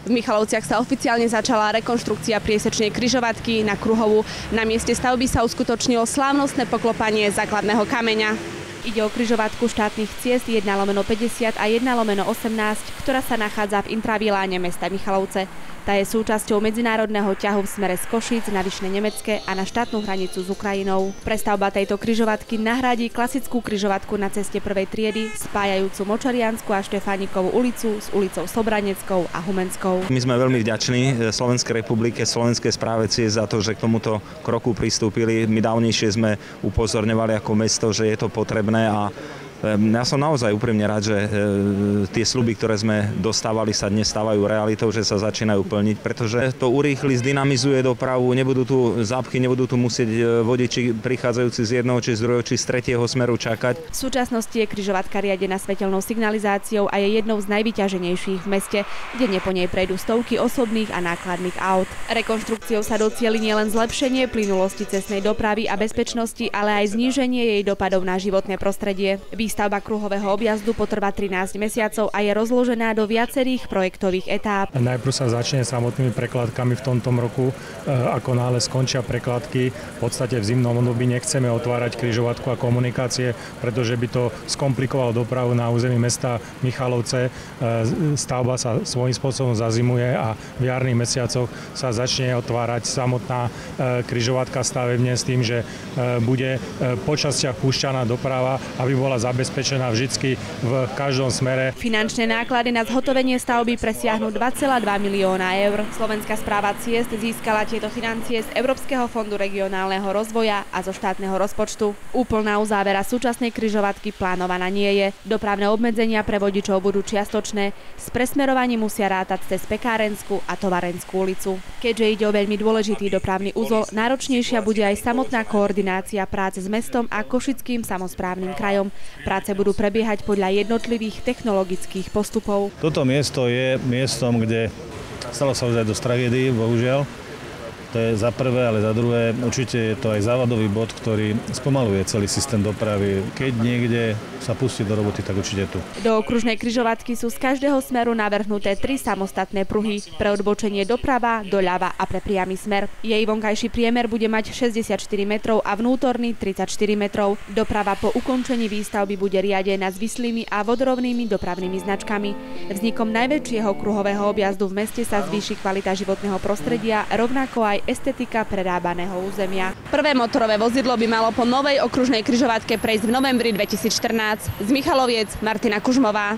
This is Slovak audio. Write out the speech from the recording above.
V Michalovciach sa oficiálne začala rekonštrukcia priesečnej križovatky na Kruhovú. Na mieste stavby sa uskutočnilo slávnostné poklopanie základného kameňa. Ide o križovatku štátnych ciest 1/50 a 1/18, ktorá sa nachádza v intraviláne mesta Michalovce. Tá je súčasťou medzinárodného ťahu v smere z Košíc na Vyšné Nemecké a na štátnu hranicu s Ukrajinou. Prestavba tejto križovatky nahradí klasickú križovatku na ceste prvej triedy, spájajúcu Močariansku a Štefánikovú ulicu s ulicou Sobraneckou a Humenskou. My sme veľmi vďační Slovenskej republike, Slovenskej správe ciest za to, že k tomuto kroku pristúpili. My dávnejšie sme upozorňovali ako mesto, že je to potrebné a ja som naozaj úprimne rád, že tie sľuby, ktoré sme dostávali, sa dnes stávajú realitou, že sa začínajú plniť, pretože to urýchli, zdynamizuje dopravu, nebudú tu zápchy, nebudú tu musieť vodiči prichádzajúci z jedného, či z druhého, či z tretieho smeru čakať. V súčasnosti je križovatka riadená svetelnou signalizáciou a je jednou z najvyťaženejších v meste, denne po nej prejdú stovky osobných a nákladných aut. Rekonštrukciou sa docieli nielen zlepšenie plynulosti cestnej dopravy a bezpečnosti, ale aj zníženie jej dopadov na životné prostredie. Výstavba kruhového objazdu potrvá 13 mesiacov a je rozložená do viacerých projektových etáp. Najprv sa začne samotnými prekladkami v tomto roku. Ako náhle skončia prekladky, v podstate v zimnom období nechceme otvárať križovatku a komunikácie, pretože by to skomplikovalo dopravu na území mesta Michalovce. Stavba sa svojím spôsobom zazimuje a v jarných mesiacoch sa začne otvárať samotná križovatka stavebne s tým, že bude po častiach púšťaná doprava, aby bola zabezpečená vždycky v každom smere. Finančné náklady na zhotovenie stavby presiahnu 2,2 milióna eur. Slovenská správa ciest získala tieto financie z Európskeho fondu regionálneho rozvoja a zo štátneho rozpočtu. Úplná uzávera súčasnej križovatky plánovaná nie je. Dopravné obmedzenia pre vodičov budú čiastočné. S presmerovaním musia rátať cez Pekárenskú a Tovarenskú ulicu. Keďže ide o veľmi dôležitý dopravný uzol, náročnejšia bude aj samotná koordinácia práce s mestom a Košickým samosprávnym krajom. Práce budú prebiehať podľa jednotlivých technologických postupov. Toto miesto je miestom, kde stalo sa už aj dosť tragédií, bohužiaľ. To je za prvé, ale za druhé určite je to aj závadový bod, ktorý spomaluje celý systém dopravy. Keď niekde sa pustí do roboty, tak určite tu. Do okružnej križovatky sú z každého smeru navrhnuté 3 samostatné pruhy pre odbočenie doprava, doľava a pre priamy smer. Jej vonkajší priemer bude mať 64 metrov a vnútorný 34 metrov. Doprava po ukončení výstavby bude riadená s vislými a vodorovnými dopravnými značkami. Vznikom najväčšieho kruhového objazdu v meste sa zvýši kvalita životného prostredia, rovnako aj estetika prerábaného územia. Prvé motorové vozidlo by malo po novej okružnej križovatke prejsť v novembri 2014. Z Michaloviec Martina Kužmová.